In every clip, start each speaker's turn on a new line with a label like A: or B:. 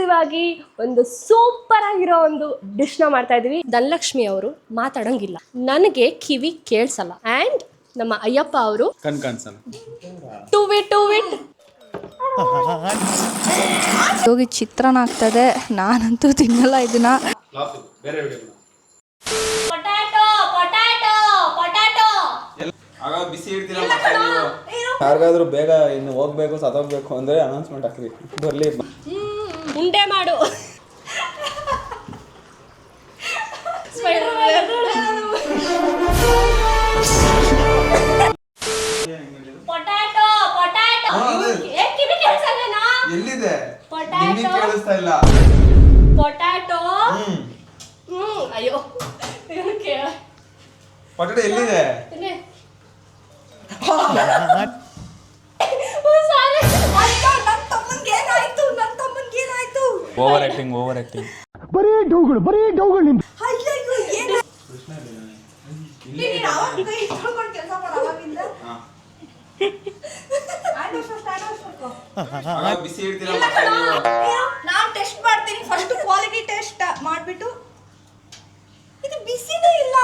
A: Exclusive ಆಗಿ ಒಂದು super ಆಗಿರೋ ಒಂದು ಡಿಶ್ನ ಮಾಡ್ತಾ ಇದೀವಿ. ಧನಲಕ್ಷ್ಮಿ ಅವರು ಮಾತಾಡಂಗಿಲ್ಲ, ನನಗೆ ಕಿವಿ ಕೇಳಿಸಲ್ಲ, ಆ್ಯಂಡ್ ನಮ್ಮ ಅಯ್ಯಪ್ಪ ಅವರು ಟು ವಿಟ್
B: ಹೋಗಿ ಚಿತ್ರಾನ್ನ ಆಗ್ತದೆ. ನಾನಂತೂ ತಿನ್ನಲ್ಲ ಇದನ್ನ.
C: ಯಾರಿಗಾದ್ರೂ ಬೇಗ ಇನ್ನು ಹೋಗ್ಬೇಕು ಸತ್ತೋಗ್ಬೇಕು ಅಂದ್ರೆ ಅನೌನ್ಸ್ಮೆಂಟ್ ಹಾಕ್ರಿ, ಬರ್ಲಿ
A: ಉಂಡೆ ಮಾಡು.
C: ಎಲ್ಲಿದೆ ಕೇಳಿಸ್ತಾ ಇಲ್ಲ.
A: ಪೊಟ್ಯಾಟೊ ಅಯ್ಯೋ
C: ಪೊಟ್ಯಾಟೊ ಎಲ್ಲಿದೆ? ಓವರ್ ಆಕ್ಟಿಂಗ್ ಬರೀ ಡೌಗಳು ನಿಮ್ದು. ಬಿಸಿ ಇಡ್ತೀರಾ?
B: ನಾನು ಟೆಸ್ಟ್ ಮಾಡ್ತೀನಿ ಫಸ್ಟ್, ಕ್ವಾಲಿಟಿ ಟೆಸ್ಟ್ ಮಾಡ್ಬಿಟ್ಟು. ಇದು ಬಿಸಿನೇ ಇಲ್ಲ,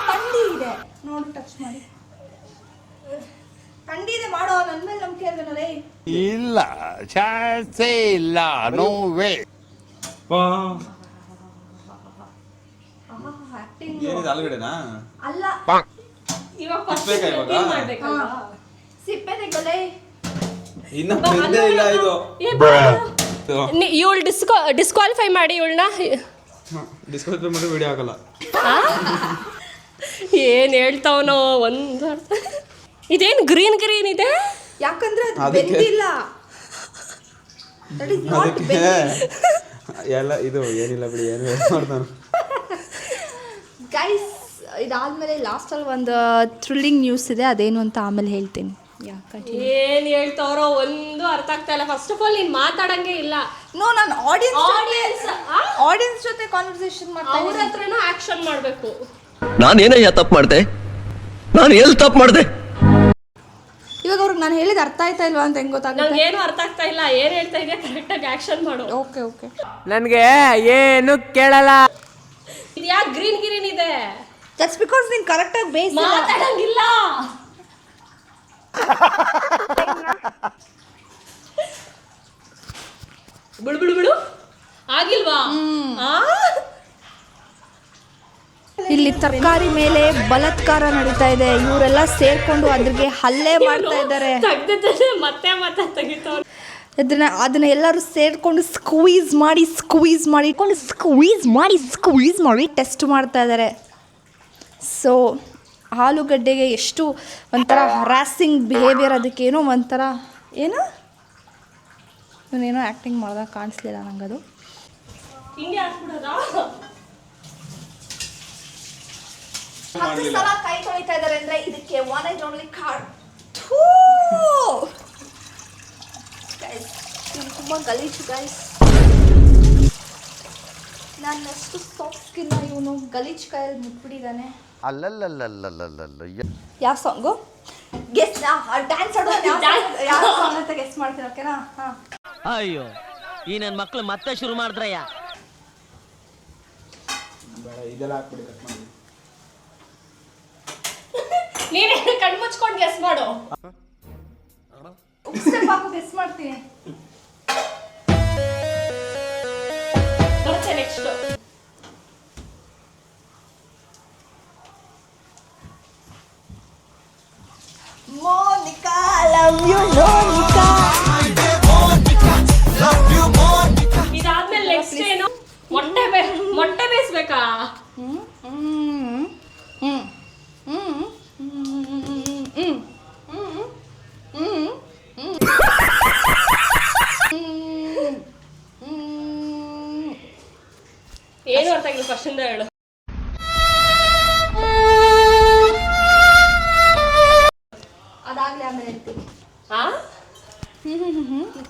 B: ಥಂಡಿ ಇದೆ. ನೋಡಿ ಟಚ್ ಮಾಡಿ, ಥಂಡಿ ಇದೆ. ಮಾಡೋ ನನ್ನ ಮೇಲೆ ನಂಬಿಕೆ ಇಲ್ವೇನೋ?
D: ಇಲ್ಲ, ಚಾನ್ಸೇ ಇಲ್ಲ, ನೋ ವೇ.
C: ಏನಿದೆ ಅಲ್ಗಡೆನಾ?
B: ಅಲ್ಲ, ಸಿಪ್ಪೆ ತೆಗೊಲೆ.
C: ಇನ್ನ ಬಂದೇ ಇಲ್ಲ ಇದು.
A: ಇವಳು ಡಿಸ್ಕ್ವಾಲಿಫೈ ಮಾಡಿ ಇವಳನ್ನ.
C: ಡಿಸ್ಕ್ವಾಲಿಫೈ ಮಾಡಿ ವಿಡಿಯೋ ಹಾಕಲ್ಲ.
A: ಏನ್ ಹೇಳ್ತಾವನೋ ಒಂದು. ಇದೇನು ಗ್ರೀನ್ ಇದೆ?
B: ಯಾಕಂದ್ರೆ ಅದು ಬೆಂದಿಲ್ಲ.
C: ಎಲ್ಲ ಇದು ಏನಿಲ್ಲ ಬಿಡಿ, ಏನು ಮಾಡ್ತಾನೆ
B: ಗೈಸ್. ಇದಾದ್ಮೇಲೆ ಲಾಸ್ಟಲ್ಲಿ ಒಂದು ಥ್ರಿಲ್ಲಿಂಗ್ ನ್ಯೂಸ್ ಇದೆ, ಅದೇನು ಅಂತ ಆಮೇಲೆ ಹೇಳ್ತೀನಿ.
A: ಏನ್ ಹೇಳ್ತಾವ್ರೋ ಒಂದು ಅರ್ಥ ಆಗ್ತಾ ಇಲ್ಲ. ಫಸ್ಟ್ ಆಫ್ ಆಲ್ ನೀನ್ ಮಾತಾಡಂಗೆ ಇಲ್ಲ.
B: ನಾನು ಆಡಿಯನ್ಸ್ ಜೊತೆ ಕಾನ್ವರ್ಸೇಷನ್ ಮಾಡ್ತಾ
A: ಅವ್ರ ಹತ್ರನೂ ಆಕ್ಷನ್ ಮಾಡ್ಬೇಕು.
E: ನಾನೇನಯ್ಯ ತಪ್ಪು ಮಾಡ್ದೆ? ನಾನು ಎಲ್ಲಿ ತಪ್ಪು ಮಾಡ್ದೆ?
B: ಇವಾಗ ಅವ್ರಿಗೆ ನಾನು ಹೇಳಿದ ಅರ್ಥ ಆಯ್ತಾ ಇಲ್ವಾ ಅಂತ ಹೆಂಗ್ ಗೊತ್ತಾಗುತ್ತೆ?
A: ನಂಗೆ ಏನು ಅರ್ಥ ಆಗ್ತಾ ಇಲ್ಲ. ಏನ್ ಹೇಳ್ತಾ ಇದೆಯಾ ಕರೆಕ್ಟ್ ಆಗಿ ಆಕ್ಷನ್ ಮಾಡು.
B: ಓಕೆ
F: ನನ್ಗೆ ಏನು ಕೇಳಲ್ಲ.
A: ಇದು ಯಾಕೆ ಗ್ರೀನ್ ಇದೆ?
B: ಜಸ್ಟ್ ಬಿಕಾಸ್ ನೀನು ಕರೆಕ್ಟಾಗಿ ಬೇಸ್
A: ಮಾತಾಡಂಗಿಲ್ಲ. ಬಿಡು ಆಗಿಲ್ವಾ?
B: ಇಲ್ಲಿ ತರಕಾರಿ ಮೇಲೆ ಬಲಾತ್ಕಾರ ನಡೀತಾ ಇದೆ. ಇವರೆಲ್ಲ ಸೇರ್ಕೊಂಡು ಅದ್ರಿಗೆ ಹಲ್ಲೆ ಮಾಡ್ತಾ ಇದ್ದಾರೆ. ಅದನ್ನ ಎಲ್ಲರೂ ಸೇರ್ಕೊಂಡು ಸ್ಕ್ವೀಸ್ ಮಾಡಿ ಟೆಸ್ಟ್ ಮಾಡ್ತಾ ಇದ್ದಾರೆ. ಸೊ ಆಲೂಗಡ್ಡೆಗೆ ಎಷ್ಟು ಒಂಥರ ಹರಾಸಿಂಗ್ ಬಿಹೇವಿಯರ್, ಅದಕ್ಕೇನೋ ಒಂಥರ ಏನೋ ಇವನೇನೋ ಆ್ಯಕ್ಟಿಂಗ್ ಮಾಡ್ದಾಗ ಕಾಣಿಸ್ಲಿಲ್ಲ ನಂಗದು. ಹತ್ತು ಸಲ ಕೈ ತೊಳಿತಾ ಇದ್ದಾರೆ ಅಂದ್ರೆ ಇದಕ್ಕೆ ಒನ್ ಅಂಡ್ ಓನ್ಲಿ ಕಾರ್ಡ್. ತುಂಬ ಗಲೀಜು ಗೈಸ್. ನನ್ನಷ್ಟು ಸಾಫ್ಟ್ ಸ್ಕಿನ್ ಇವನು ಗಲೀಜ್ ಕೈಯಲ್ಲಿ ಮುಟ್ಬಿಟ್ಟಿದ್ದಾನೆ.
D: ಅಲ್ಲಲ್ಲಲ್ಲಲ್ಲಲ್ಲಲ್ಲ.
B: ಯಾವ ಸಾಂಗು ಗೆಸ್? ಡ್ಯಾನ್ಸ್ ಆಡೋದು ಯಾವ ಸಾಂಗ್ ಅಂತ ಗೆಸ್ ಮಾಡ್ತೀನಿ, ಓಕೆನಾ?
F: ಅಯ್ಯೋ, ಈ ನನ್ನ ಮಕ್ಳು ಮತ್ತೆ ಶುರು ಮಾಡಿದ್ರಯ್ಯ.
C: ಇದೆಲ್ಲ ಹಾಕ್ಬಿಡಿ, ಕಟ್ ಮಾಡಿ.
A: ನೀನೇ ಕಣ್ಣು ಮುಚ್ಕೊಂಡು ಗೆಸ್ ಮಾಡು.
B: ಸ್ಟೆಪ್ ಹಾಕು, ಗೆಸ್ ಮಾಡ್ತೀನಿ.
A: ಬರುತ್ತೆ next.
B: Monica, love you Monica.
A: ಇದಾದ್ಮೇಲೆ ನೆಕ್ಸ್ಟ್ ಏನು? ಮೊಟ್ಟೆ ಬೇಯಿಸ್ಬೇಕಾ? ಏನು ಅರ್ಥ ಆಗಿಲ್ಲ, ಫಸ್ಟ್ ಇಂದ ಹೇಳು.
B: ಅದಾಗ್ಲಿ ಆಮೇಲೆ ಹೇಳ್ತೀನಿ.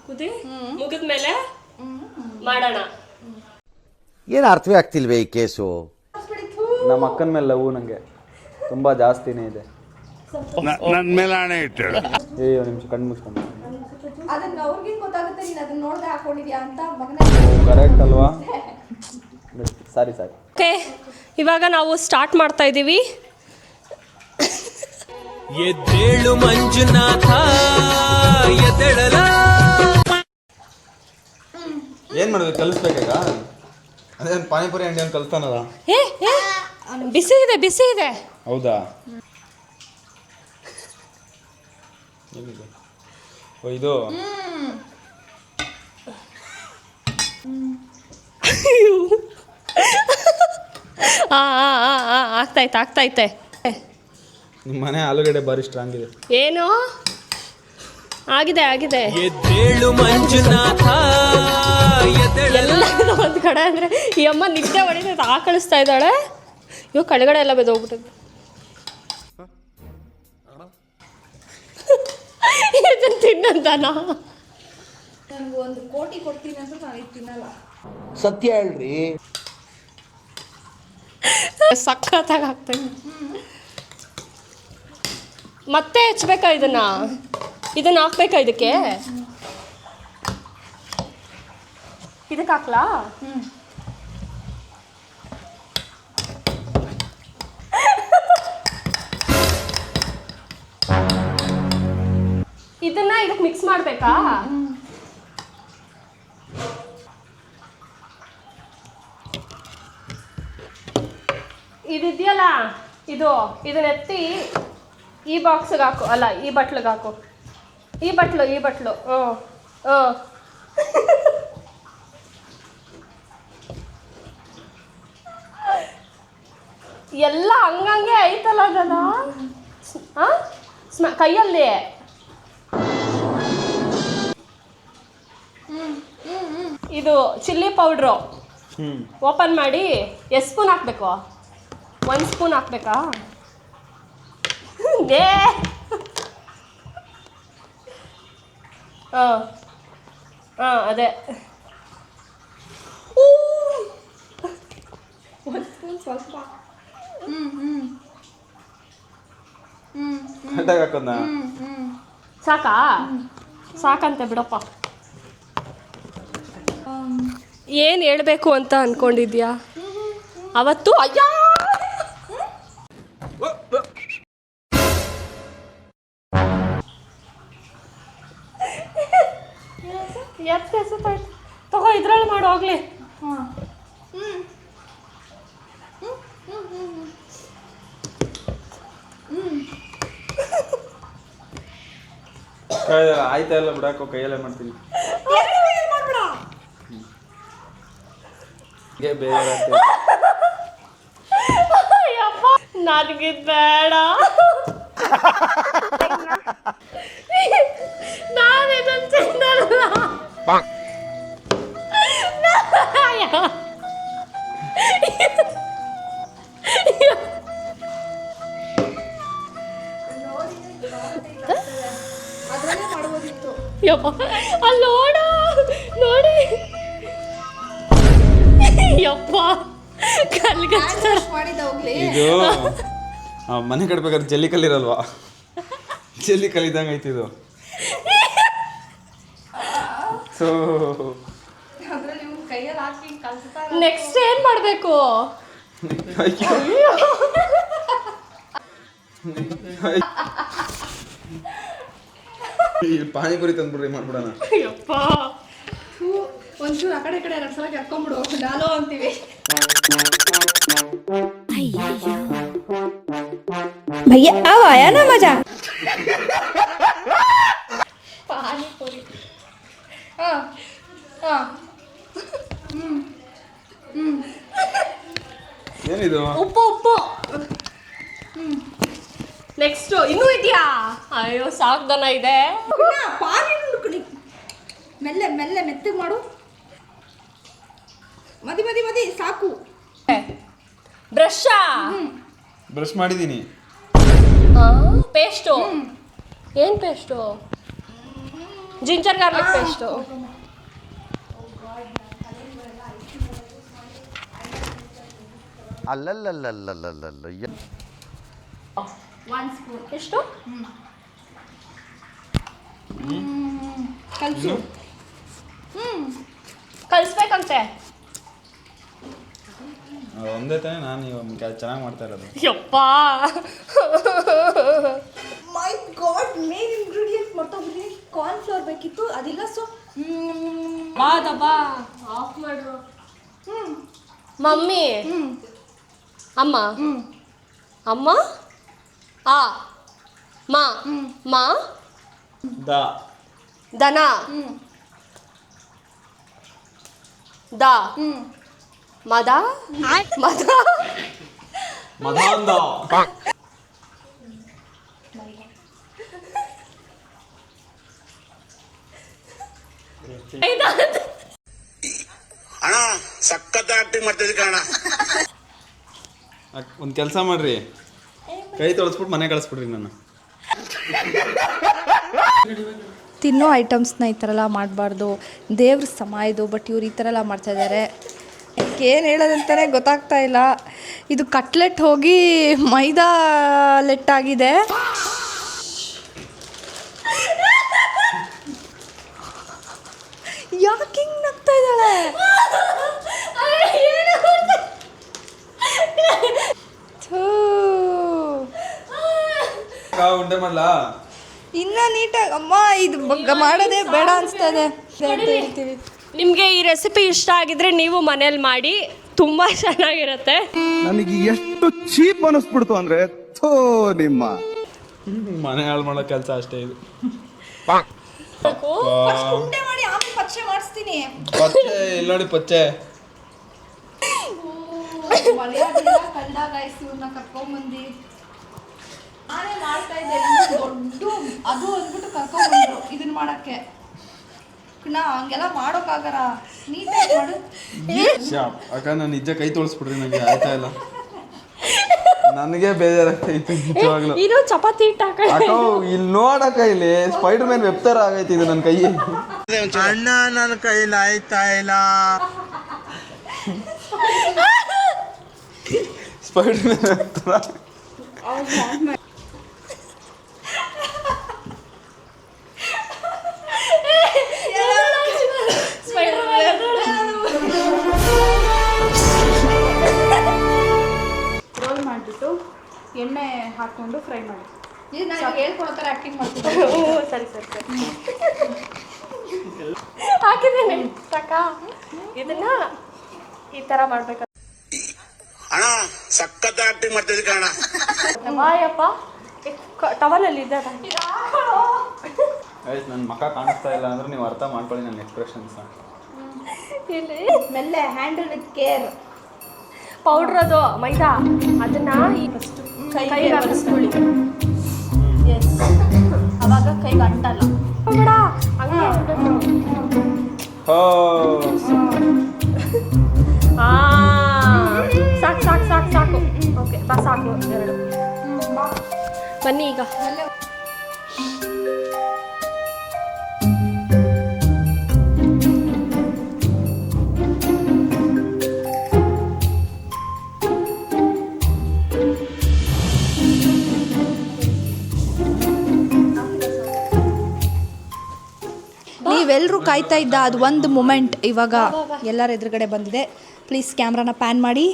A: ಕುದಿ ಮುಗಿದ್ಮೇಲೆ ಮಾಡೋಣ.
D: ಏನು ಅರ್ಥವೇ ಆಗ್ತಿಲ್ವೇ ಈ ಕೇಸು?
C: ನಮ್ಮ ಅಕ್ಕನ ಮೇಲೆ ಲವ್ ನಂಗೆ ತುಂಬಾ ಜಾಸ್ತಿನೇ ಇದೆ.
D: ನನ್ನ ಮೇಲೆ ಆಣೆ ಇಟ್ಟು
C: ಒಂದು ನಿಮಿಷ ಕಣ್ಣು ಮುಚ್ಕೊಂಡು
B: ಅದನ್ನ ಅವ್ರಿಗೇನು ಗೊತ್ತಾಗುತ್ತೆ ನೀನು ಅದನ್ನ ನೋಡ್ದೆ ಹಾಕೊಂಡಿದ್ಯಾ ಅಂತ ಮಗನ.
C: ಕರೆಕ್ಟ್ ಅಲ್ವಾ? ಸಾರಿ ಸಾರಿ.
A: ಓಕೆ, ಇವಾಗ ನಾವು ಸ್ಟಾರ್ಟ್ ಮಾಡ್ತಾ ಇದ್ದೀವಿ.
F: ಎದ್ದೇಳು ಮಂಜುನಾಥ ಎದ್ದೇಳಲ.
C: ಏನು ಮಾಡ್ಬೇಕು? ಕಲಿಸ್ಬೇಕಾಗ ಅದೇ ಪಾನಿಪುರಿ ಅಂಗಡಿ ಒಂದು ಕಲಿಸ್ತಾನಲ್ಲ.
A: ಏ ಬಿಸಿ ಇದೆ, ಬಿಸಿ ಇದೆ.
C: ಹೌದಾ? ಏನಿದೆ? ಓ ಇದು
A: ಆಗ್ತೈತೆ.
C: ನಿಮ್ಮ ಮನೆ ಆಲೂಗಡ್ಡೆ ಭಾರಿ ಸ್ಟ್ರಾಂಗ್ ಇದೆ.
A: ಏನು ಆಗಿದೆ?
F: ಎದ್ದೇಳು ಮಂಜುನಾಥ
A: ಎಲ್ಲ ಒಂದು ಕಡೆ ಅಂದರೆ ಈ ಅಮ್ಮ ನಿದ್ದೆ ಹೊಡಿತೈತೆ, ಆಕಳಿಸ್ತಾ ಇದ್ದಾಳೆ. ಇವಾಗ ಕೆಳಗಡೆ ಎಲ್ಲ ಬೆದೋಗ್ಬಿಟ್ಟಿದೆ. ಇದನ್ನು ತಿನ್ನಂತಾನಾ?
B: ನನಗೆ 1 ಕೋಟಿ ಕೊಡ್ತೀನಿ ಅಂತ ನಾನು ಇದು ತಿನ್ನಲ್ಲ.
D: ಸತ್ಯ ಹೇಳ್ರಿ.
A: ಸಖತ್ತಾಗಿ ಆಗ್ತದೆ. ಮತ್ತೆ ಹೆಚ್ಚಬೇಕಾ ಇದನ್ನ ಹಾಕ್ಬೇಕಾ? ಇದಕ್ಕೆ ಹಾಕ್ಲಾ? ಇದನ್ನ ಇದಕ್ಕೆ ಮಿಕ್ಸ್ ಮಾಡ್ಬೇಕಾ? ಇದಿದೆಯಲ್ಲ, ಇದನ್ನ ಎತ್ತಿ ಈ ಬಾಕ್ಸ್ಗೆ ಹಾಕು. ಅಲ್ಲ, ಈ ಬಟ್ಲಿಗೆ ಹಾಕು. ಈ ಬಟ್ಲು ಎಲ್ಲ ಹಂಗಂಗೆ ಐತಲ್ಲ ಅದಲ್ಲ. ಕೈಯಲ್ಲಿ ಇದು ಚಿಲ್ಲಿ ಪೌಡ್ರು ಓಪನ್ ಮಾಡಿ ಎಷ್ಟು ಸ್ಪೂನ್ ಹಾಕ್ಬೇಕು? 1 ಸ್ಪೂನ್ ಹಾಕ್ಬೇಕಾ? ಅದೇ
B: 1 ಸ್ಪೂನ್ ಸ್ವಲ್ಪ.
C: ಕರೆಕ್ಟಾಗಿ ಹಾಕೋದ್ನ?
A: ಸಾಕಂತೆ ಬಿಡಪ್ಪ. ಏನು ಹೇಳಬೇಕು ಅಂತ ಅಂದ್ಕೊಂಡಿದ್ಯಾ ಅವತ್ತು? ಅಯ್ಯೋ, ತಗೋ ಇದ್ರಲ್ಲಿ ಮಾಡು ಹೋಗ್ಲಿ.
C: ಆಯ್ತಾ ಎಲ್ಲ ಬಿಡಾಕೋ, ಕೈಯಲ್ಲೇ ಮಾಡ್ತೀನಿ.
A: ನನಗಿದ್ ಬೇಡ, ನಾನು ಇದನ್ನು ತಿನ್ನಲ್ಲ. ಅಲ್ಲಿ ನೋಡಿ ಯಪ್ಪ,
C: ಇದು ಮನೆ ಕಟ್ಬೇಕಾದ್ರೆ ಜಲ್ಲಿ ಕಲ್ಲಿರಲ್ವಾ? ಜಲ್ಲಿ ಕಲ್ಲಿದಂಗೆ ಐತಿ ಇದು. ಸೊ
A: ನೆಕ್ಸ್ಟ್ ಏನ್ ಮಾಡ್ಬೇಕು?
C: ಪಾನಿಪುರಿ ತಂದ್ಬಿಡ್ರಿ, ಮಾಡ್ಬಿಡೋಣ.
A: ಯಪ್ಪ,
B: ಒಂಚೂರು ಆ ಕಡೆ ಈ ಕಡೆ 2 ಸಲ ಕರ್ಕೊಂಡ್ಬಿಡು, ಡಾಲೋ ಅಂತೀವಿ. भैया अब आया ना मजा. पानीपुरी.
C: ಏನಿದು?
A: ಉಪ್ಪು. ನೆಕ್ಸ್ಟ್ ಇನ್ನೂ ಇದೆಯಾ? ಅಯ್ಯೋ ಸಾಕ್ದನ ಇದೆ.
B: ಮೆಲ್ಲೆ ಮೆತ್ತಗೆ ಮಾಡು. ಮದಿ ಸಾಕು.
C: ಬ್ರಷ್ ಮಾಡಿದ್ದೀನಿ.
A: ಪೇಸ್ಟು. ಏನು ಪೇಸ್ಟು? Ginger garlic paste.
D: ಅಲ್ಲಲ್ಲಲ್ಲಲ್ಲಲ್ಲಲ್ಲ
B: 1 ಸ್ಪೂನ್.
A: ಎಷ್ಟು?
B: ಕಲ್ಸು.
A: ಕಲಿಸ್ಬೇಕಂತೆ.
C: ಒಂದೇ ತಾನೇ ನಾನು ಇವಾಗ ಚೆನ್ನಾಗಿ ಮಾಡ್ತಾ ಇರೋದು.
A: ಯಪ್ಪ
B: ಮೈ ಗಾಡ್, ಮೇನ್ ಇಂಗ್ರೀಡಿಯೆಂಟ್ ಮರ್ತೋಗ್ಬಿಟ್ಟು ಕಾರ್ನ್ ಫ್ಲೋರ್ ಬೇಕಿತ್ತು, ಅದಿಲ್ಲ. ಸೊ
A: ಬಾ ಆಫ್ ಮಾಡ್ರು. ಮಮ್ಮಿ ಅಮ್ಮ ಅಮ್ಮ ಆ ಮಾ ದನ ದ ಮದ
C: ಮದಾಂಧ
G: ಅಣ್ಣ ಸಖತ್ ಆಕ್ಟಿಂಗ್ ಮಾಡ್ತಿದ್ದೆ ಕಣ.
C: ಒಂದು ಕೆಲಸ ಮಾಡ್ರಿ, ಕೈ ತೊಳೆಸ್ಬಿಟ್ಟು ಮನೆ ಕಳಿಸ್ಬಿಡ್ರಿ ನಾನು.
B: ತಿನ್ನೋ ಐಟಮ್ಸ್ನ ಈ ಥರ ಎಲ್ಲ ಮಾಡಬಾರ್ದು, ದೇವ್ರ ಸಮ ಇದು. ಬಟ್ ಇವ್ರು ಈ ಥರ ಎಲ್ಲ ಮಾಡ್ತಾಯಿದ್ದಾರೆ. ಏನು ಹೇಳೋದಂತಲೇ ಗೊತ್ತಾಗ್ತಾ ಇಲ್ಲ. ಇದು ಕಟ್ಲೆಟ್ ಹೋಗಿ ಮೈದಾ ಲೆಟ್ಟಾಗಿದೆ. ಯಾಕೆ ಹಿಂಗೆ ನಗ್ತಾ ಇದ್ದಾಳೆ?
C: ಉಂಡೆ ಮಾಡ್ಲಾ?
B: ಇನ್ನ ನೀಟಾಗಿ ಅಮ್ಮ ಇದು ಮಾಡೋದೇ ಬೇಡ ಅನಿಸ್ತಾ ಇದೆ ಅಂತ ಹೇಳ್ತೀವಿ.
A: ನಿಮಗೆ ಈ ರೆಸಿಪಿ ಇಷ್ಟ ಆಗಿದ್ರೆ ನೀವು ಮನೇಲಿ ಮಾಡಿ, ತುಂಬಾ ಚೆನ್ನಾಗಿರುತ್ತೆ.
H: ನನಗೆ ಎಷ್ಟು ಚೀಪ್ ಅನಿಸ್ಬಿಡ್ತು ಅಂದ್ರೆ ಥೋ ನಿಮ್ಮ
C: ಮನೆ ಹಾಳು ಮಾಡೋ ಕೆಲಸ ಅಷ್ಟೇ ಇದು.
B: ಉಂಡೆ ಮಾಡಿ ಆಮೇಲೆ ಪಚ್ಚೆ ಮಾಡಿಸ್ತೀನಿ.
C: ಪಚ್ಚೆ ಇಲ್ಲಿ ನೋಡಿ, ಪಚ್ಚೆ
B: ಕಳ್ಳ ಗೈಸ್ ಇವ್ರನ್ನ ಕರ್ಕೊಂಡ್ಬಂದು ನಾನೇ ಮಾಡ್ತಾ ಇದ್ದೆ. ದೊಡ್ಡ ಅದು ಅಂದ್ಬಿಟ್ಟು ಕರ್ಕೊಂಡ್ಬಂದ್ರು ಇದನ್ನ ಮಾಡಕ್ಕೆ. ಹಂಗೆಲ್ಲ ಮಾಡೋಕ್ಕಾಗರ, ನೀಟಾಗಿ ಮಾಡು.
C: ಅಕ್ಕ ನಾನು ನಿಜ ಕೈ ತೊಳೆಸ್ಬಿಡ್ರಿ, ನನಗೆ ಆಯ್ತಾ ಇಲ್ಲ. ನನಗೆ ಬೇಜಾರಾಗ್ತೈತಿ ನಿಜವಾಗ್ಲು.
A: ಇದು ಚಪಾತಿ ಹಿಟ್ಟು
C: ಅಕ್ಕ ಇಲ್ಲಿ ನೋಡಕ್ಕ, ಇಲ್ಲಿ ಸ್ಪೈಡರ್ ಮ್ಯಾನ್ ವೆಬ್ ತರ ಆಗೈತಿ ಇದು ನನ್ನ ಕೈ.
G: ಅಣ್ಣ ನನ್ನ ಕೈಲಿ ಆಯ್ತಾ ಇಲ್ಲ.
C: ಸ್ಪೈಡರ್ ಮ್ಯಾನ್ ವೆಬ್ ತರ.
B: ರೋಲ್ ಮಾಡಿಬಿಟ್ಟು ಎಣ್ಣೆ ಹಾಕ್ಕೊಂಡು ಫ್ರೈ ಮಾಡಿ. ಇದು ನಾನು ಹೇಳ್ಕೊಡೋ ಥರ ಆ್ಯಕ್ಟಿಂಗ್ ಮಾಡ್ತೀನಿ.
A: ಸರಿ ಹಾಕಿದ್ದೇನೆ ಸಾಕ. ಇದನ್ನ ಈ ತರ ಮಾಡ್ಬೇಕು.
G: ಅಣ್ಣ ಸಖತ್ ಆಕ್ಟಿಂಗ್ ಮಾಡ್ತಿದ್ದೆ ಕಣ.
A: ಬಾಯಪ್ಪ ಟವಲಲ್ಲಿ ಇದೆ.
C: ನನ್ನ ಮಕ್ಕ ಕಾಣಿಸ್ತಾ ಇಲ್ಲ ಅಂದ್ರೆ ನೀವು ಅರ್ಥ ಮಾಡ್ಕೊಳ್ಳಿ ನನ್ನ ಎಕ್ಸ್ಪ್ರೆಷನ್ಸ್.
A: ಇಲ್ಲಿ
B: ಮೆಲ್ಲೆ ಹ್ಯಾಂಡಲ್ ವಿತ್ ಕೇರ್.
A: ಪೌಡ್ರ್ ಅದು ಮೈದಾ, ಅದನ್ನ ಈ ಕೈಗೆ ಹಾಕಿಸ್ಕೊಳ್ಳಿ.
B: ಎಸ್, ಅವಾಗ ಕೈಗೆ ಅಂಟಲ್ಲ.
A: ಬೇಡ ಹಂಗೆ ಸಾಕು. ಓಕೆ ಬಾ, ಸಾಕು ಎರಡು. ಬನ್ನಿ ಈಗ.
B: ನೀವೆಲ್ಲರೂ ಕಾಯ್ತಾ ಇದ್ದ ಅದು ಒಂದು ಮೂಮೆಂಟ್ ಇವಾಗ ಎಲ್ಲರ ಎದುರುಗಡೆ ಬಂದಿದೆ. ಪ್ಲೀಸ್ ಕ್ಯಾಮ್ರಾನ ಪ್ಯಾನ್ ಮಾಡಿ.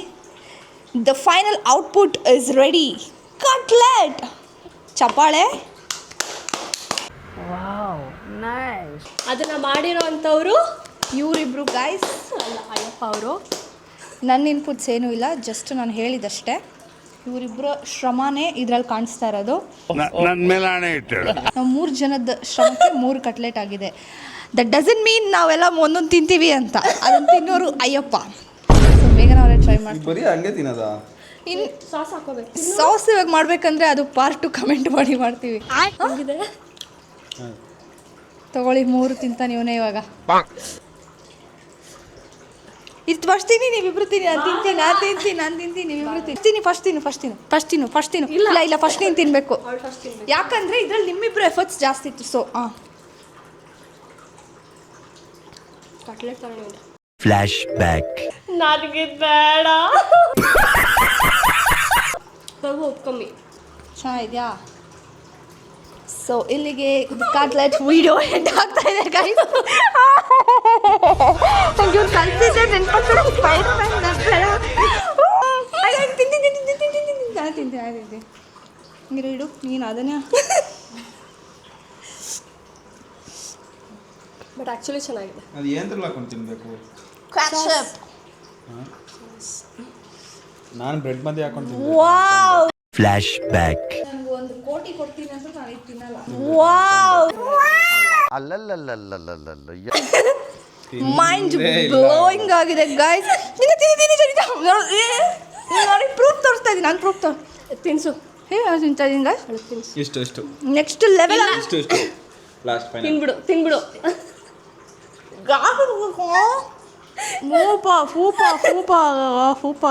B: The final output is ready. Cutlet ಚಪ್ಪಾಳೆ.
A: ಅದನ್ನ ಮಾಡಿರೋ ಅಂಥವ್ರು
B: ಇವರಿಬ್ರು ಗೈಸ್,
A: ಅಲ್ಲ ಅಯ್ಯಪ್ಪ ಅವರು.
B: ನನ್ನ ಇನ್ಪುಟ್ಸ್ ಏನೂ ಇಲ್ಲ, ಜಸ್ಟ್ ನಾನು ಹೇಳಿದಷ್ಟೇ. ಇವರಿಬ್ಬರು ಶ್ರಮನೇ ಇದ್ರಲ್ಲಿ ಕಾಣಿಸ್ತಾ ಇರೋದು.
G: ನನ್ನ ಮೇಲೆ ಹಣೆ ಇಟ್ಟಳು.
B: ನಾವು 3 ಜನದ ಶ್ರಮಕ್ಕೆ 3 ಕಟ್ಲೆಟ್ ಆಗಿದೆ. ದಟ್ ಡಸಂಟ್ ಮೀನ್ ನಾವೆಲ್ಲ ಒಂದೊಂದು ತಿಂತೀವಿ ಅಂತ. ಅದನ್ನು ತಿನ್ನೋರು ಅಯ್ಯಪ್ಪ. ಸೊ ಬೇಗನೆ ಅವರೇ ಟ್ರೈ ಮಾಡಿ.
C: ಬರೀ ಹಂಗೆ ತಿನ್ನೋದ?
B: ಇನ್ನು
A: ಸಾಸ್ ಹಾಕೋಬೇಕು.
B: ಸಾಸ್ ಇವಾಗ ಮಾಡ್ಬೇಕಂದ್ರೆ ಅದು ಪಾರ್ಟ್ 2 ಕಮೆಂಟ್ ಮಾಡಿ ಮಾಡ್ತೀವಿ.
A: ಆಗಿದೆ.
B: ತಗೊಳ್ಳಿ 3 ತಿಂತಾನೆ ಇವನೇ ಇವಾಗ. ಇದು ಫಸ್ಟ್ ತಿನ್ನಿ, ನೀವಿಬ್ರು ತಿನ್ನಿ. ನಾನು ತಿಂತೀನಿ, ನೀವಿಬ್ರು ತಿನ್ನಿ. ಫಸ್ಟ್ ತಿನ್ನು. ಇಲ್ಲ ಫಸ್ಟ್ ನೀನು ತಿನ್ನಬೇಕು. ಯಾಕಂದರೆ ಇದ್ರಲ್ಲಿ ನಿಮ್ಮಿಬ್ರು ಎಫರ್ಟ್ಸ್ ಜಾಸ್ತಿ ಇತ್ತು. ಸೊ
A: ಕಟ್ಲೆಟ್ ತಗೊಂಡು
E: ಫ್ಲಾಶ್ ಬ್ಯಾಕ್.
A: ನನಗಿದ್ ಬೇಡ. ಸ್ವಲ್ಪ ಉಪ್ಪು ಕಮ್ಮಿ.
B: ಚೆನ್ನಾಗಿದ್ಯಾ? ಸೊ ಇಲ್ಲಿಗೆ ಕಟ್ಲೆಟ್ ವಿಡಿಯೋ ಎಂಡ್ ಆಗ್ತಾ ಇದೆ ಗೈಸ್. ನಂಗೆ ಇವ್ರು ಕಲ್ಸಿದ್ದೆ ನೆನ್ಪಾಗ್ತದೆ ಸ್ಪೈಡರ್ ಮ್ಯಾನ್ ತಿಂತೀನಿ ನೀರು ಇಡು ನೀನು ಅದನ್ನೇ.
A: ಬಟ್ ಆ್ಯಕ್ಚುಲಿ ಚೆನ್ನಾಗಿದೆ.
C: ಅದು ಏನ್ರಲ್ಲಿ ಹಾಕೊಂಡು ತಿನ್ನಬೇಕು? ನಾನು ಬ್ರೆಡ್ ಮಧ್ಯೆ ಹಾಕೊಂಡು ತಿನ್ಬೇಕು.
B: Wow
E: flash back.
B: ನನಗೆ ಒಂದು ಕೋಟಿ ಕೊಡ್ತೀನಿ ಅಂತ ನಾನು ಇದು ತಿನ್ನಲ್ಲ.
D: ಅಲ್ಲಲ್ಲಲ್ಲಲ್ಲಲ್ಲಲ್ಲ
B: ಮೈಂಡ್ ಬ್ಲೋಯಿಂಗ್ ಆಗಿದೆ ಗೈಸ್. ನೋಡಿ ಪ್ರೂಫ್ ತೋರಿಸ್ತಾ ಇದ್ದೀನಿ. ನಾನು ಪ್ರೂಫ್
A: ತಿನ್ಸು.
B: ತಿಂತಾ ಇದ್ದೀನಿ ಗೈಸ್.
A: ತಿನ್ಸು.
C: ಇಷ್ಟು
B: ನೆಕ್ಸ್ಟ್ ಲೆವೆಲ್
C: ಇಷ್ಟು ಲಾಸ್ಟ್ ಫೈನಲ್.
A: ತಿನ್ಬಿಡು.
B: ಫೂಪ.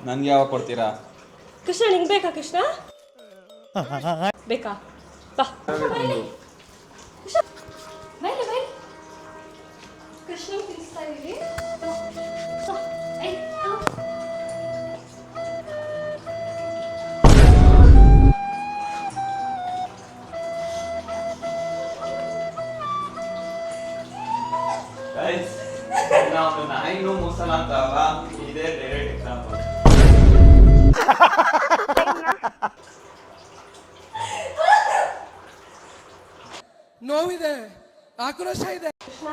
C: ನನಗೆ ಯಾವಾಗ ಕೊಡ್ತೀರಾ?
A: ಕೃಷ್ಣ ನಿಂಗೆ ಬೇಕಾ? ಕೃಷ್ಣ ಬೇಕಾ? ಬಾ ಕೃಷ್ಣ ತಿನ್ನಿಸ್ತಾ ಇದೀವಿ.
C: ನಾಯಿನೂ ಮೊಸಲ ಅಂತಲ್ಲ, ಇದೇ ಡೈರೆಕ್ಟ್ ಎಕ್ಸಾಂಪಲ್.
I: ನೋವಿದೆ, ಆಕ್ರೋಶ ಇದೆ.
A: ಕೃಷ್ಣ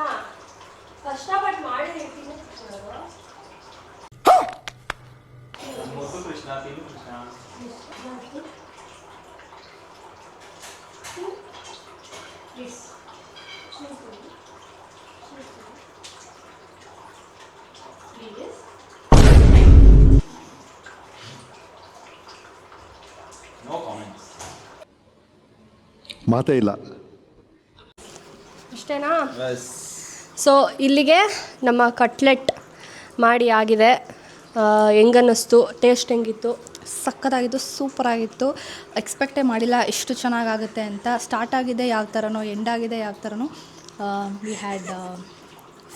A: ಕಷ್ಟಪಟ್ಟು ಮಾಡಿ
C: ಮೊಸರು ಕೃಷ್ಣ ತಿನ್ನು ಕೃಷ್ಣ. No comments.
H: ಮಾತೇ ಇಲ್ಲ.
A: ಅಷ್ಟೇನಾ? ಸೊ ಇಲ್ಲಿಗೆ ನಮ್ಮ ಕಟ್ಲೆಟ್ ಮಾಡಿ ಆಗಿದೆ. ಹೆಂಗನ್ನಿಸ್ತು? ಟೇಸ್ಟ್ ಹೆಂಗಿತ್ತು?
B: ಸಕ್ಕತ್ತಾಗಿತ್ತು, ಸೂಪರಾಗಿತ್ತು. ಎಕ್ಸ್ಪೆಕ್ಟೇ ಮಾಡಿಲ್ಲ ಇಷ್ಟು ಚೆನ್ನಾಗಾಗುತ್ತೆ ಅಂತ. ಸ್ಟಾರ್ಟ್ ಆಗಿದೆ ಯಾವ ಥರನೋ, ಎಂಡ್ ಆಗಿದೆ ಯಾವ ಥರನೋ. We had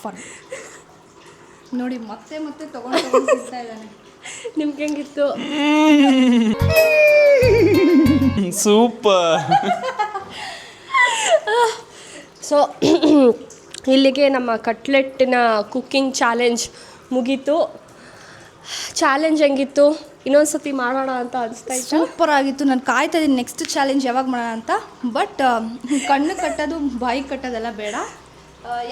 B: fun. ನೋಡಿ ಮತ್ತೆ ಮತ್ತೆ ತೊಗೊಂಡು ತಿಂತಾ ಇದ್ದಾನೆ.
A: ನಿಮ್ಗೆ ಹೆಂಗಿತ್ತು?
C: ಸೂಪರ್.
A: ಸೊ ಇಲ್ಲಿಗೆ ನಮ್ಮ ಕಟ್ಲೆಟ್ಟಿನ ಕುಕ್ಕಿಂಗ್ ಚಾಲೆಂಜ್ ಮುಗೀತು. ಚಾಲೆಂಜ್ ಹೆಂಗಿತ್ತು? ಇನ್ನೊಂದ್ಸತಿ ಮಾಡೋಣ ಅಂತ ಅನಿಸ್ತಾ ಇತ್ತು.
B: ಸೂಪರ್ ಆಗಿತ್ತು. ನಾನು ಕಾಯ್ತಾ ಇದ್ದೀನಿ ನೆಕ್ಸ್ಟ್ ಚಾಲೆಂಜ್ ಯಾವಾಗ ಮಾಡೋಣ ಅಂತ. ಬಟ್ ಕಣ್ಣು ಕಟ್ಟೋದು ಬಾಯಿ ಕಟ್ಟೋದೆಲ್ಲ ಬೇಡ.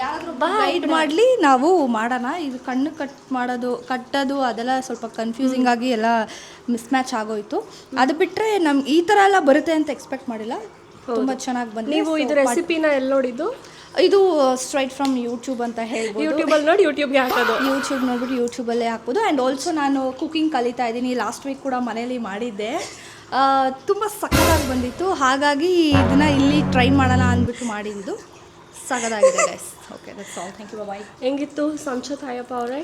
B: ಯಾರಾದರೂ ಗೈಡ್ ಮಾಡಲಿ, ನಾವು ಮಾಡೋಣ. ಇದು ಕಣ್ಣು ಕಟ್ಟೋದು ಅದೆಲ್ಲ ಸ್ವಲ್ಪ ಕನ್ಫ್ಯೂಸಿಂಗ್ ಆಗಿ ಎಲ್ಲ ಮಿಸ್ಮ್ಯಾಚ್ ಆಗೋಯ್ತು. ಅದು ಬಿಟ್ಟರೆ ನಮ್ಗೆ ಈ ಥರ ಎಲ್ಲ ಬರುತ್ತೆ ಅಂತ ಎಕ್ಸ್ಪೆಕ್ಟ್ ಮಾಡಿಲ್ಲ. ತುಂಬ ಚೆನ್ನಾಗಿ ಬಂದು.
A: ನೀವು ಇದು ರೆಸಿಪಿನ ಎಲ್ಲಿ ನೋಡಿದ್ದು?
B: ಇದು ಸ್ಟ್ರೈಟ್ ಫ್ರಮ್ ಯೂಟ್ಯೂಬ್ ಅಂತ ಹೇಳ್ಬೋದು.
A: ಯೂಟ್ಯೂಬಲ್ಲಿ ನೋಡಿ ಯೂಟ್ಯೂಬ್ಗೆ ಹಾಕೋದು.
B: ಯೂಟ್ಯೂಬ್ ನೋಡ್ಬಿಟ್ಟು ಯೂಟ್ಯೂಬಲ್ಲೇ ಹಾಕ್ಬೋದು. ಆ್ಯಂಡ್ ಆಲ್ಸೋ ನಾನು ಕುಕಿಂಗ್ ಕಲಿತಾ ಇದ್ದೀನಿ. ಲಾಸ್ಟ್ ವೀಕ್ ಕೂಡ ಮನೇಲಿ ಮಾಡಿದ್ದೆ. ತುಂಬ ಸಕ್ಕತ್ತಾಗಿ ಬಂದಿತ್ತು. ಹಾಗಾಗಿ ಇದನ್ನು ಇಲ್ಲಿ ಟ್ರೈ ಮಾಡೋಣ ಅಂದ್ಬಿಟ್ಟು ಮಾಡಿದ್ದು. ಸಕ್ಕತ್ತಾಗಿದೆ guys. Okay, that's all. Thank you, bye.
A: ಹೆಂಗಿತ್ತು ಸಂಚತ್ ಅಯ್ಯಪ್ಪ ಅವರೇ?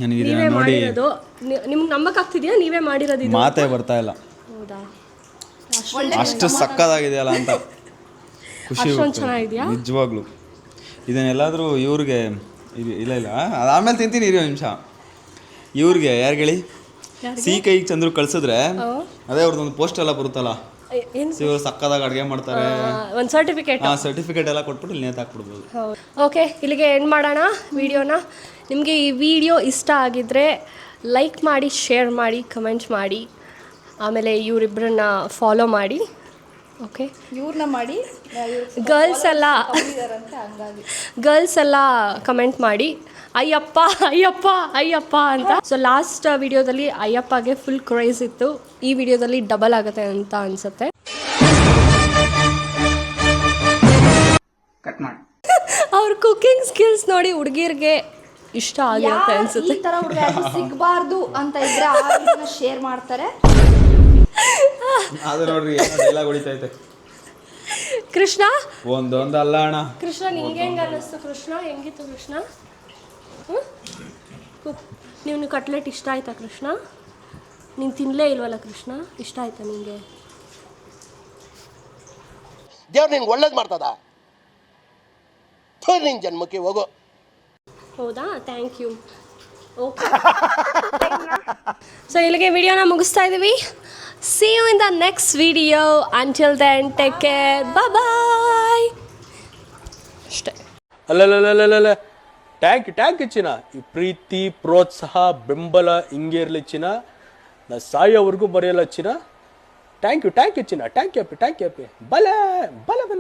C: ನನಗೆ
A: ನೀವೇ
C: ನೋಡಿ
A: ಮಾಡಿರೋದು? ನಿಮ್ಗೆ ನಂಬಕ್ಕಾಗ್ತಿದ್ಯಾ ನೀವೇ ಮಾಡಿರೋದು? ಇದು
C: ಮಾತೇ ಬರ್ತಾ ಇಲ್ಲ.
A: ಹೌದಾ?
C: ಅಷ್ಟು ಸಕ್ಕತ್ತಾಗಿದೆಯಲ್ಲ ಅಂತ ಖುಷಿ.
A: ಅಷ್ಟೊಂದು ಚೆನ್ನಾಗಿದೆಯಾ?
C: ನಿಜವಾಗ್ಲು ಇದನ್ನೆಲ್ಲಾದರೂ ಇವ್ರಿಗೆ ಇಲ್ಲ ಅದು ಆಮೇಲೆ ತಿಂತೀನಿ. ಇರೋ ನಿಮಿಷ. ಇವ್ರಿಗೆ ಯಾರು ಹೇಳಿ? ಸಿ ಕೈಗೆ ಚಂದ್ರು ಕಳ್ಸಿದ್ರೆ ಅದೇ ಅವ್ರದ್ದೊಂದು ಪೋಸ್ಟ್ ಎಲ್ಲ ಬರುತ್ತಲ್ಲ,
A: ಏನು
C: ಇವರು ಸಕ್ಕದಾಗ ಅಡುಗೆ ಮಾಡ್ತಾರೆ,
A: ಒಂದು ಸರ್ಟಿಫಿಕೇಟ್
C: ಸರ್ಟಿಫಿಕೇಟ್ ಎಲ್ಲ ಕೊಟ್ಬಿಟ್ಟು ಇಲ್ಲಿ ನೇತಾಕ್ಬಿಡ್ಬೋದು.
A: ಓಕೆ, ಇಲ್ಲಿಗೆ ಎಂಡ್ ಮಾಡೋಣ ವಿಡಿಯೋನ. ನಿಮಗೆ ಈ ವಿಡಿಯೋ ಇಷ್ಟ ಆಗಿದ್ದರೆ ಲೈಕ್ ಮಾಡಿ, ಶೇರ್ ಮಾಡಿ, ಕಮೆಂಟ್ ಮಾಡಿ. ಆಮೇಲೆ ಇವರಿಬ್ಬರನ್ನ ಫಾಲೋ ಮಾಡಿ. ಓಕೆ,
B: ಇವ್ರನ್ನ ಮಾಡಿ.
A: ಗರ್ಲ್ಸ್ ಎಲ್ಲ ಕಮೆಂಟ್ ಮಾಡಿ ಅಯ್ಯಪ್ಪ ಅಯ್ಯಪ್ಪ ಅಯ್ಯಪ್ಪ ಅಂತ. ಸೊ ಲಾಸ್ಟ್ ವಿಡಿಯೋದಲ್ಲಿ ಅಯ್ಯಪ್ಪಗೆ ಫುಲ್ ಕ್ರೇಜ್ ಇತ್ತು. ಈ ವಿಡಿಯೋದಲ್ಲಿ ಡಬಲ್ ಆಗುತ್ತೆ ಅಂತ ಅನ್ಸುತ್ತೆ. ಅವ್ರ ಕುಕಿಂಗ್ ಸ್ಕಿಲ್ಸ್ ನೋಡಿ ಹುಡುಗಿರ್ಗೆ ಇಷ್ಟ ಆಗಿರುತ್ತೆ ಅನ್ಸುತ್ತೆ.
B: ಈ ಥರ ಹುಡುಗ ಸಿಗಬಾರ್ದು ಅಂತ ಇದ್ರೆ ಆ ವಿಡಿಯೋನ ಶೇರ್ ಮಾಡ್ತಾರೆ.
C: ಅದು ನೋಡ್ರಿ ಡೈಲಾಗ್ ಹೊಡಿತೈತೆ.
A: ಕೃಷ್ಣ
C: ಒಂದೊಂದು ಅಲ್ಲ ಅಣ್ಣ.
A: ಕೃಷ್ಣ ನಿಂಗೆ ಹೆಂಗೆ ಅನ್ನಿಸ್ತು? ಕೃಷ್ಣ ಹೆಂಗಿತ್ತು? ಕೃಷ್ಣ ನೀವು ಕಟ್ಲೆಟ್ ಇಷ್ಟ ಆಯ್ತಾ? ಕೃಷ್ಣ ನೀನು ತಿನ್ನಲೇ ಇಲ್ವಲ್ಲ? ಕೃಷ್ಣ ಇಷ್ಟ ಆಯ್ತಾ ನಿಂಗೆ?
D: ದೇವ್ರು ನಿನ್ಗೆ ಒಳ್ಳೇದು ಮಾಡ್ತದ. ನಿನ್ನ ಜನ್ಮಕ್ಕೆ ಹೋಗೋ.
A: ಹೌದಾ? Thank you. ಓಕೆ, ಸೊ ಇಲ್ಲಿಗೆ ವಿಡಿಯೋನ ಮುಗಿಸ್ತಾ ಇದ್ದೀವಿ. See you in the next video. Until then, take care. Bye-bye. ಅಷ್ಟೇ.
J: ಅಲ್ಲಲ್ಲಲ್ಲಲ್ಲ ಟ್ಯಾಂಕ್ ಚಿನ್ನ. ಈ ಪ್ರೀತಿ ಪ್ರೋತ್ಸಾಹ ಬೆಂಬಲ ಹಿಂಗೆ ಇರಲಿ ಚಿನ್ನ. ನಾ ಸಾಯೋವರೆಗೂ ಬರೆಯಲ್ಲ ಚಿನ್ನ. ಥ್ಯಾಂಕ್ ಯು ಚಿನ್ನ. ಥ್ಯಾಂಕ್ ಯು ಬಲೆ